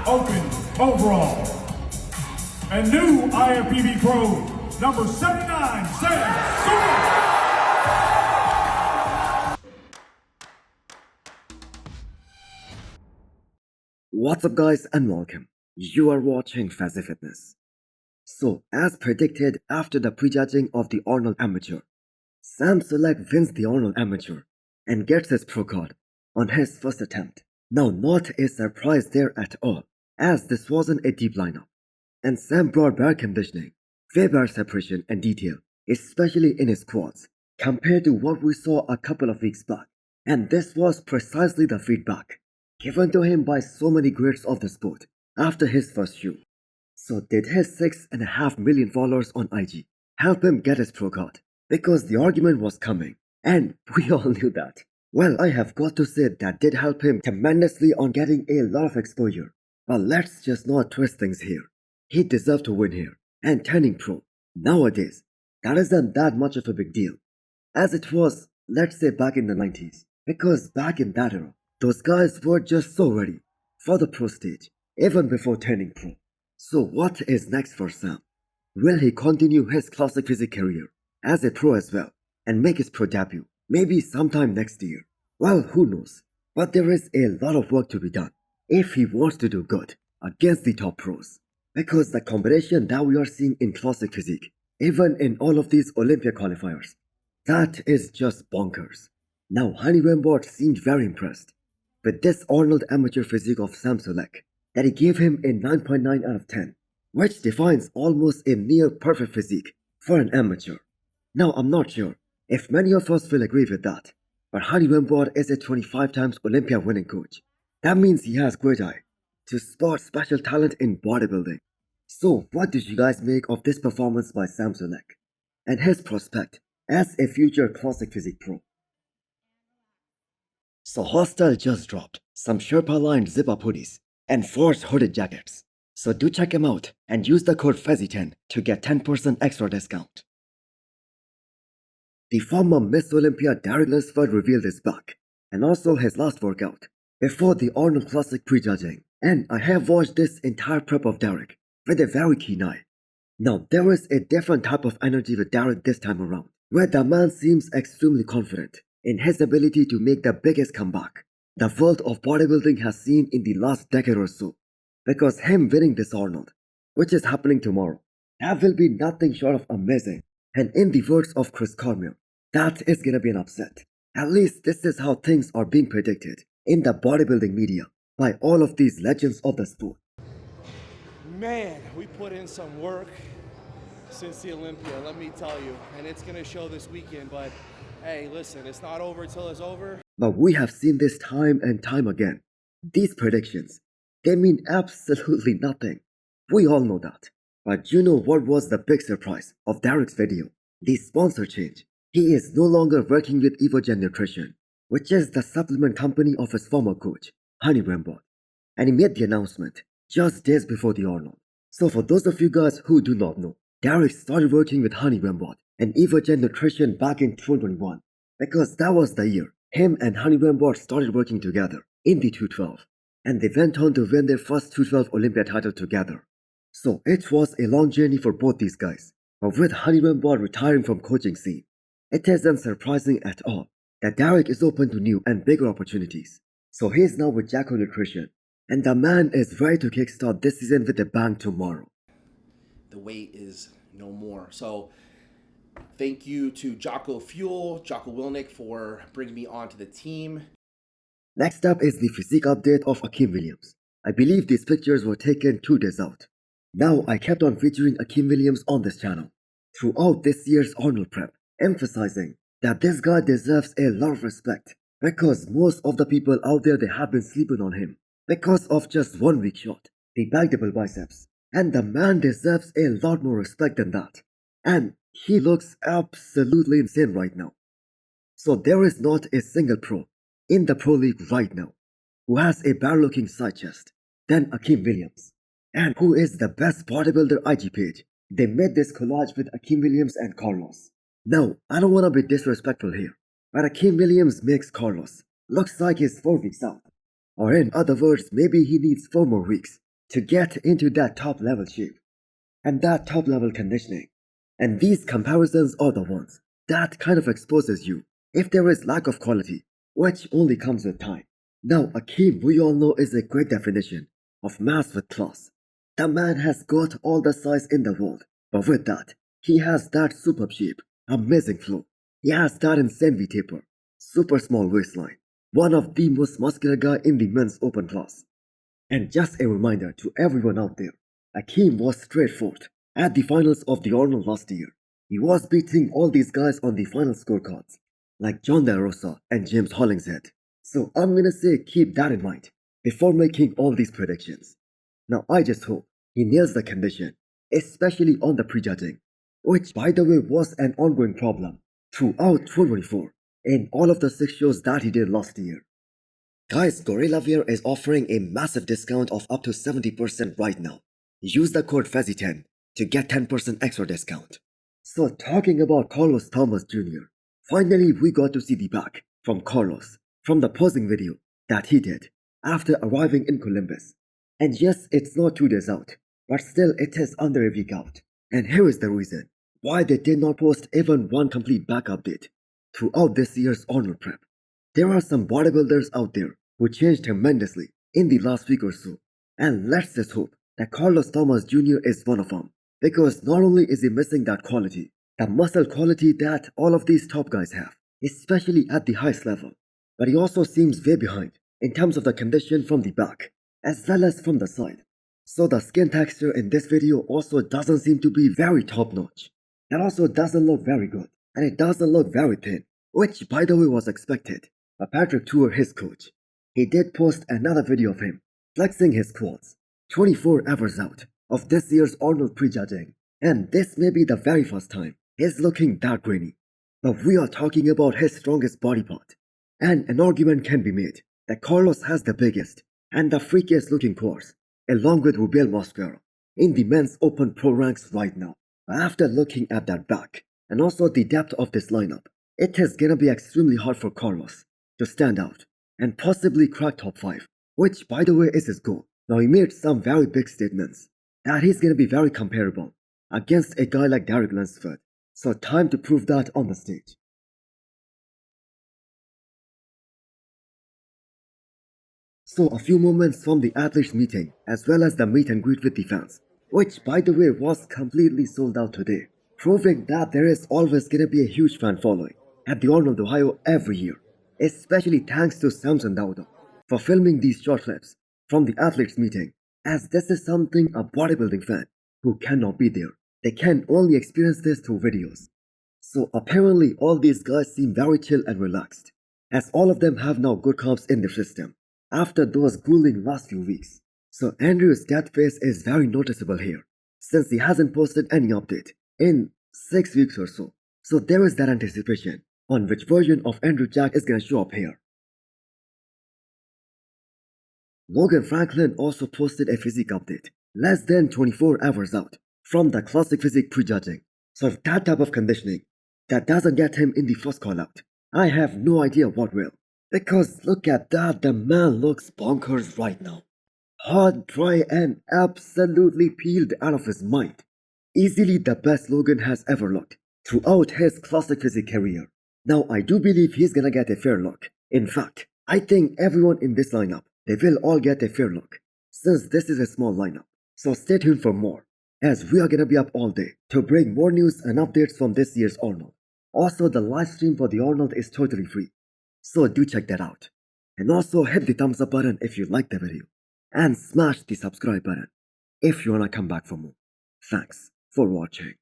open overall. And new IFBB Pro, number 79, Sulek. What's up guys and welcome. You are watching Fazi Fitness. So, as predicted after the prejudging of the Arnold Amateur, Sam Sulek wins the Arnold Amateur and gets his pro card on his first attempt. Now, not a surprise there at all, as this wasn't a deep lineup, and Sam brought better conditioning, way better separation and detail, especially in his quads, compared to what we saw a couple of weeks back. And this was precisely the feedback given to him by so many greats of the sport after his first shoot. So did his 6.5 million followers on IG help him get his pro card? Because the argument was coming, and we all knew that. Well, I have got to say that did help him tremendously on getting a lot of exposure. But let's just not twist things here. He deserved to win here, and turning pro. Nowadays, that isn't that much of a big deal, as it was, let's say, back in the 90s. Because back in that era, those guys were just so ready for the pro stage, even before turning pro. So what is next for Sam? Will he continue his classic physique career as a pro as well and make his pro debut maybe sometime next year? Well, who knows, but there is a lot of work to be done if he wants to do good against the top pros, because the competition that we are seeing in classic physique, even in all of these Olympia qualifiers, that is just bonkers. Now, Hani Rembert seemed very impressed with this Arnold Amateur physique of Sam Sulek, that he gave him a 9.9 out of 10, which defines almost a near perfect physique for an amateur. Now, I'm not sure if many of us will agree with that, but Hani Rembert is a 25 times Olympia winning coach. That means he has great eye to spot special talent in bodybuilding. So, what did you guys make of this performance by Sam Sulek and his prospect as a future classic physique pro? So Hostile just dropped some Sherpa-lined zip-up hoodies and forced hooded jackets. So do check them out and use the code Fazi10 to get 10% extra discount. The former Miss Olympia Darren Lunsford revealed his back and also his last workout before the Arnold Classic prejudging. And I have watched this entire prep of Derek with a very keen eye. Now there is a different type of energy with Derek this time around, where the man seems extremely confident in his ability to make the biggest comeback the world of bodybuilding has seen in the last decade or so. Because him winning this Arnold, which is happening tomorrow, that will be nothing short of amazing. And in the words of Chris Cormier, that is gonna be an upset. At least this is how things are being predicted in the bodybuilding media by all of these legends of the sport. Man, we put in some work since the Olympia, let me tell you, and it's gonna show this weekend, but hey, listen, it's not over till it's over. But we have seen this time and time again. These predictions, they mean absolutely nothing. We all know that. But you know what was the big surprise of Derek's video? The sponsor change. He is no longer working with Evogen Nutrition, which is the supplement company of his former coach, Hani Rembert. And he made the announcement just days before the Arnold. So for those of you guys who do not know, Derek started working with Hani Rembert and Evogen Nutrition back in 2021, because that was the year him and Hani Rembert started working together in the 212, and they went on to win their first 212 Olympia title together. So it was a long journey for both these guys, but with Hani Rembert retiring from coaching scene, it isn't surprising at all that Derek is open to new and bigger opportunities. So he is now with Jacko Nutrition, and the man is ready to kickstart this season with a bang tomorrow. The wait is no more. So thank you to Jocko Fuel, Jocko Wilnick, for bringing me onto the team. Next up is the physique update of Akim Williams. I believe these pictures were taken 2 days out. Now I kept on featuring Akim Williams on this channel throughout this year's Arnold prep, emphasizing that this guy deserves a lot of respect, because most of the people out there, they have been sleeping on him because of just 1 week shot, the back double biceps, and the man deserves a lot more respect than that. And he looks absolutely insane right now. So there is not a single pro in the pro league right now who has a better looking side chest than Akim Williams, and who is the best bodybuilder IG page. They made this collage with Akim Williams and Carlos. Now, I don't want to be disrespectful here, but Akim Williams makes Carlos looks like he's 4 weeks out. Or in other words, maybe he needs 4 more weeks to get into that top level shape and that top level conditioning. And these comparisons are the ones that kind of exposes you if there is lack of quality, which only comes with time. Now, Akim, we all know, is a great definition of mass with class. The man has got all the size in the world, but with that, he has that superb shape, amazing flow. He has that insane V-taper, super small waistline, one of the most muscular guy in the men's open class. And just a reminder to everyone out there, Akim was straight fourth at the finals of the Arnold last year. He was beating all these guys on the final scorecards, like John De Rosa and James Hollingshead. So I'm gonna say keep that in mind before making all these predictions. Now I just hope he nails the condition, especially on the prejudging, which by the way was an ongoing problem throughout 2024 in all of the 6 shows that he did last year. Guys, Gorilla Wear is offering a massive discount of up to 70% right now. Use the code Fazi10 to get 10% extra discount. So talking about Carlos Thomas Jr., finally we got to see the back from Carlos from the posing video that he did after arriving in Columbus. And yes, it's not 2 days out, but still it is under a week out. And here is the reason why they did not post even one complete back update throughout this year's Arnold prep. There are some bodybuilders out there who changed tremendously in the last week or so, and let's just hope that Carlos Thomas Jr. is one of them, because not only is he missing that quality, the muscle quality that all of these top guys have, especially at the highest level, but he also seems way behind in terms of the condition from the back, as well as from the side. So the skin texture in this video also doesn't seem to be very top notch. It also doesn't look very good, and it doesn't look very thin, which by the way was expected. But Patrick Tour, his coach, he did post another video of him flexing his quads 24 hours out of this year's Arnold prejudging, and this may be the very first time he's looking that grainy. But we are talking about his strongest body part, and an argument can be made that Carlos has the biggest and the freakiest looking quads, along with Rubiel Mosquera, in the men's open pro ranks right now. After looking at that back and also the depth of this lineup, it is gonna be extremely hard for Carlos to stand out and possibly crack top 5, which by the way is his goal. Now he made some very big statements that he's gonna be very comparable against a guy like Derek Lunsford, so time to prove that on the stage. So a few moments from the athletes meeting as well as the meet and greet with the fans, which by the way was completely sold out today, proving that there is always gonna be a huge fan following at the Arnold, Ohio every year. Especially thanks to Samson Dauda for filming these short clips from the athletes meeting, as this is something a bodybuilding fan who cannot be there, they can only experience this through videos. So apparently all these guys seem very chill and relaxed, as all of them have now good comps in their system after those grueling last few weeks. So Andrew's death face is very noticeable here, since he hasn't posted any update in 6 weeks or so. So there is that anticipation on which version of Andrew Jack is gonna show up here. Logan Franklin also posted a physique update less than 24 hours out from the classic physique prejudging. So if that type of conditioning that doesn't get him in the first call out, I have no idea what will. Because look at that, the man looks bonkers right now. Hard, dry and absolutely peeled out of his mind. Easily the best Logan has ever looked throughout his classic physique career. Now I do believe he's gonna get a fair look. In fact, I think everyone in this lineup, they will all get a fair look, since this is a small lineup. So stay tuned for more, as we are gonna be up all day to bring more news and updates from this year's Arnold. Also, the live stream for the Arnold is totally free, so do check that out. And also hit the thumbs up button if you liked the video, and smash the subscribe button if you wanna come back for more. Thanks for watching.